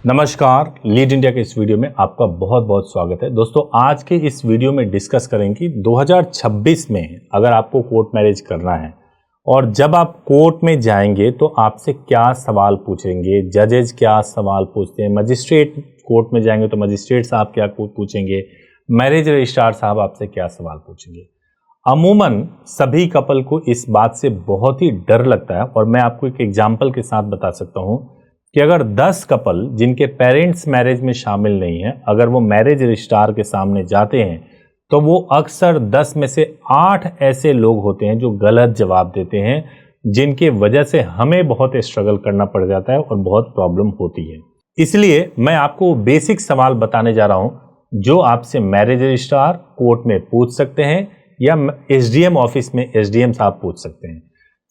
नमस्कार, lead India के इस वीडियो में आपका बहुत बहुत स्वागत है। दोस्तों, आज के इस वीडियो में डिस्कस करेंगे कि 2026 में अगर आपको कोर्ट मैरिज करना है और जब आप कोर्ट में जाएंगे तो आपसे क्या सवाल पूछेंगे, जजेज क्या सवाल पूछते हैं, मजिस्ट्रेट कोर्ट में जाएंगे तो मजिस्ट्रेट साहब क्या पूछेंगे, मैरिज रजिस्ट्रार साहब आपसे क्या सवाल पूछेंगे। अमूमन सभी कपल को इस बात से बहुत ही डर लगता है और मैं आपको एक एग्जाम्पल के साथ बता सकता हूँ कि अगर 10 कपल जिनके पेरेंट्स मैरिज में शामिल नहीं हैं, अगर वो मैरिज रजिस्ट्रार के सामने जाते हैं तो वो अक्सर 10 में से 8 ऐसे लोग होते हैं जो गलत जवाब देते हैं, जिनके वजह से हमें बहुत स्ट्रगल करना पड़ जाता है और बहुत प्रॉब्लम होती है। इसलिए मैं आपको बेसिक सवाल बताने जा रहा हूं जो आपसे मैरिज रजिस्ट्रार कोर्ट में पूछ सकते हैं या एसडीएम ऑफिस में एसडीएम साहब पूछ सकते हैं।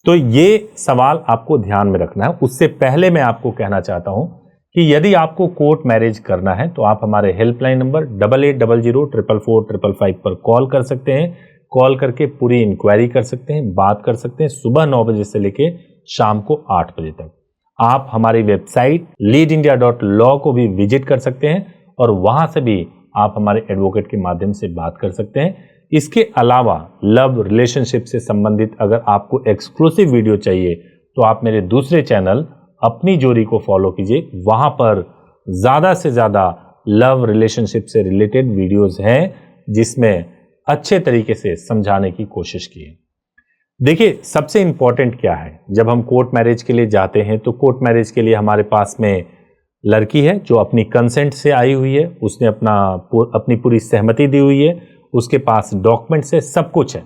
तो ये सवाल आपको ध्यान में रखना है। उससे पहले मैं आपको कहना चाहता हूं कि यदि आपको कोर्ट मैरिज करना है तो आप हमारे हेल्पलाइन नंबर 8800444555 पर कॉल कर सकते हैं। कॉल करके पूरी इंक्वायरी कर सकते हैं, बात कर सकते हैं सुबह 9 बजे से लेके शाम को 8 बजे तक। आप हमारी वेबसाइट leadindia.law को भी विजिट कर सकते हैं और वहां से भी आप हमारे एडवोकेट के माध्यम से बात कर सकते हैं। इसके अलावा लव रिलेशनशिप से संबंधित अगर आपको एक्सक्लूसिव वीडियो चाहिए तो आप मेरे दूसरे चैनल अपनी जोड़ी को फॉलो कीजिए। वहां पर ज़्यादा से ज़्यादा लव रिलेशनशिप से रिलेटेड वीडियोस हैं जिसमें अच्छे तरीके से समझाने की कोशिश की है। देखिए, सबसे इंपॉर्टेंट क्या है, जब हम कोर्ट मैरिज के लिए जाते हैं तो कोर्ट मैरिज के लिए हमारे पास में लड़की है जो अपनी कंसेंट से आई हुई है, उसने अपनी पूरी सहमति दी हुई है, उसके पास डॉक्यूमेंट्स है, सब कुछ है।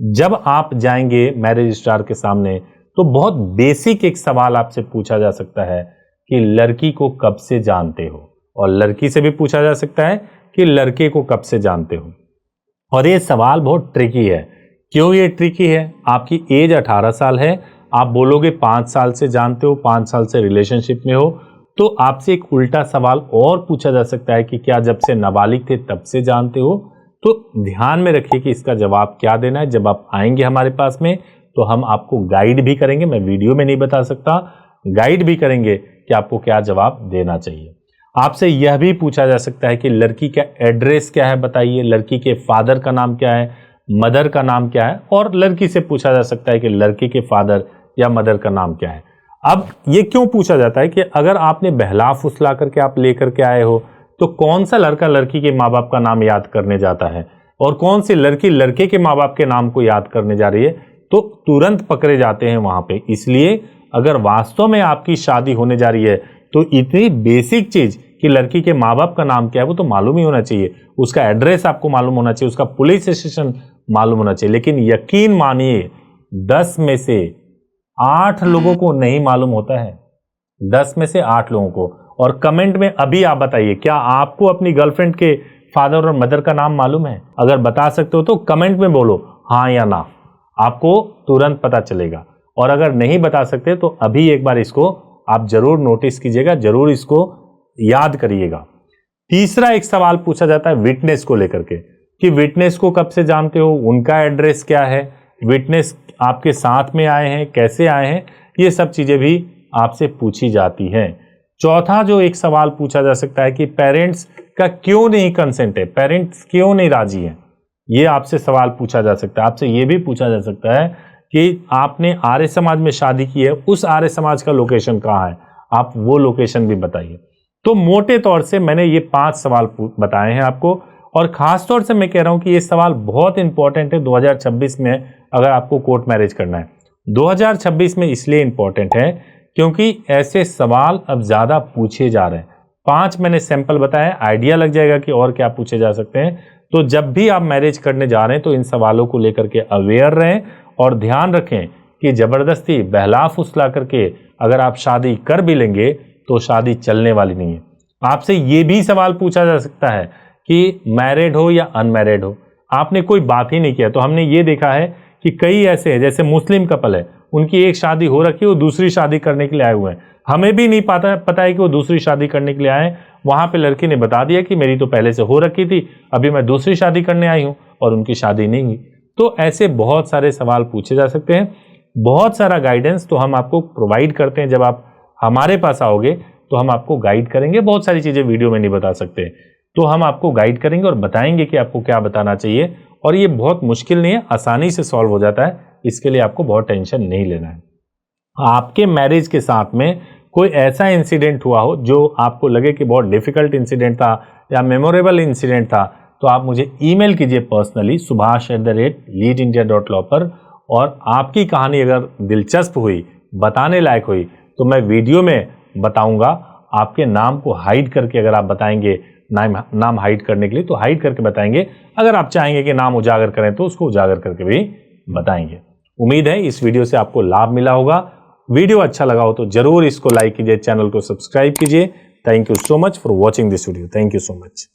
जब आप जाएंगे मैरिज रजिस्ट्रार के सामने तो बहुत बेसिक एक सवाल आपसे पूछा जा सकता है कि लड़की को कब से जानते हो, और लड़की से भी पूछा जा सकता है कि लड़के को कब से जानते हो। और ये सवाल बहुत ट्रिकी है। क्यों ये ट्रिकी है? आपकी एज 18 साल है, आप बोलोगे 5 साल से जानते हो, 5 साल से रिलेशनशिप में हो, तो आपसे एक उल्टा सवाल और पूछा जा सकता है कि क्या जब से नाबालिग थे तब से जानते हो। तो ध्यान में रखिए कि इसका जवाब क्या देना है। जब आप आएंगे हमारे पास में तो हम आपको गाइड भी करेंगे, मैं वीडियो में नहीं बता सकता, गाइड भी करेंगे कि आपको क्या जवाब देना चाहिए। आपसे यह भी पूछा जा सकता है कि लड़की का एड्रेस क्या है बताइए, लड़की के फादर का नाम क्या है, मदर का नाम क्या है, और लड़की से पूछा जा सकता है कि लड़के के फादर या मदर का नाम क्या है। अब ये क्यों पूछा जाता है कि अगर आपने बहला फुसला करके आप लेकर के आए हो तो कौन सा लड़का लड़की के माँ बाप का नाम याद करने जाता है और कौन सी लड़की लड़के के माँ बाप के नाम को याद करने जा रही है, तो तुरंत पकड़े जाते हैं वहां पे। इसलिए अगर वास्तव में आपकी शादी होने जा रही है तो इतनी बेसिक चीज कि लड़की के माँ बाप का नाम क्या है वो तो मालूम ही होना चाहिए, उसका एड्रेस आपको मालूम होना चाहिए, उसका पुलिस स्टेशन मालूम होना चाहिए। लेकिन यकीन मानिए 10 में से 8 लोगों को नहीं मालूम होता है, 10 में से 8 लोगों को। और कमेंट में अभी आप बताइए, क्या आपको अपनी गर्लफ्रेंड के फादर और मदर का नाम मालूम है? अगर बता सकते हो तो कमेंट में बोलो हाँ या ना, आपको तुरंत पता चलेगा। और अगर नहीं बता सकते तो अभी एक बार इसको आप जरूर नोटिस कीजिएगा, जरूर इसको याद करिएगा। तीसरा एक सवाल पूछा जाता है विटनेस को लेकर के कि विटनेस को कब से जानते हो, उनका एड्रेस क्या है, विटनेस आपके साथ में आए हैं, कैसे आए हैं, ये सब चीजें भी आपसे पूछी जाती हैं। चौथा जो एक सवाल पूछा जा सकता है कि पेरेंट्स का क्यों नहीं कंसेंट है, पेरेंट्स क्यों नहीं राजी है, ये आपसे सवाल पूछा जा सकता है। आपसे ये भी पूछा जा सकता है कि आपने आर्य समाज में शादी की है, उस आर्य समाज का लोकेशन कहाँ है, आप वो लोकेशन भी बताइए। तो मोटे तौर से मैंने ये 5 सवाल बताए हैं आपको, और खास तौर से मैं कह रहा हूं कि ये सवाल बहुत इंपॉर्टेंट है 2026 में अगर आपको कोर्ट मैरिज करना है। 2026 में इसलिए इंपॉर्टेंट है क्योंकि ऐसे सवाल अब ज्यादा पूछे जा रहे हैं। 5 मैंने सैंपल बताया, आइडिया लग जाएगा कि और क्या पूछे जा सकते हैं। तो जब भी आप मैरिज करने जा रहे हैं तो इन सवालों को लेकर के अवेयर रहें और ध्यान रखें कि जबरदस्ती बहला फुसला करके अगर आप शादी कर भी लेंगे तो शादी चलने वाली नहीं है। आपसे ये भी सवाल पूछा जा सकता है कि मैरिड हो या अनमैरिड हो, आपने कोई बात ही नहीं किया। तो हमने ये देखा है कि कई ऐसे हैं, जैसे मुस्लिम कपल है, उनकी एक शादी हो रखी है, वो दूसरी शादी करने के लिए आए हुए हैं, हमें भी नहीं पता है कि वो दूसरी शादी करने के लिए आए। वहां पे लड़की ने बता दिया कि मेरी तो पहले से हो रखी थी, अभी मैं दूसरी शादी करने आई हूं, और उनकी शादी नहीं हुई। तो ऐसे बहुत सारे सवाल पूछे जा सकते हैं। बहुत सारा गाइडेंस तो हम आपको प्रोवाइड करते हैं। जब आप हमारे पास आओगे तो तो हम आपको गाइड करेंगे। बहुत सारी चीजें वीडियो में नहीं बता सकते, तो हम आपको गाइड करेंगे और बताएंगे कि आपको क्या बताना चाहिए। और ये बहुत मुश्किल नहीं है, आसानी से सॉल्व हो जाता है, इसके लिए आपको बहुत टेंशन नहीं लेना है। आपके मैरिज के साथ में कोई ऐसा इंसिडेंट हुआ हो जो आपको लगे कि बहुत डिफिकल्ट इंसिडेंट था या मेमोरेबल इंसिडेंट था, तो आप मुझे ईमेल कीजिए पर्सनली subhash@leadindia.law पर। और आपकी कहानी अगर दिलचस्प हुई, बताने लायक हुई, तो मैं वीडियो में बताऊंगा। आपके नाम को हाइड करके अगर आप बताएंगे, नाम हाइड करने के लिए तो हाइड करके बताएंगे। अगर आप चाहेंगे कि नाम उजागर करें तो उसको उजागर करके भी बताएंगे। उम्मीद है इस वीडियो से आपको लाभ मिला होगा। वीडियो अच्छा लगा हो तो जरूर इसको लाइक कीजिए, चैनल को सब्सक्राइब कीजिए। Thank you so much for watching this video. Thank you so much.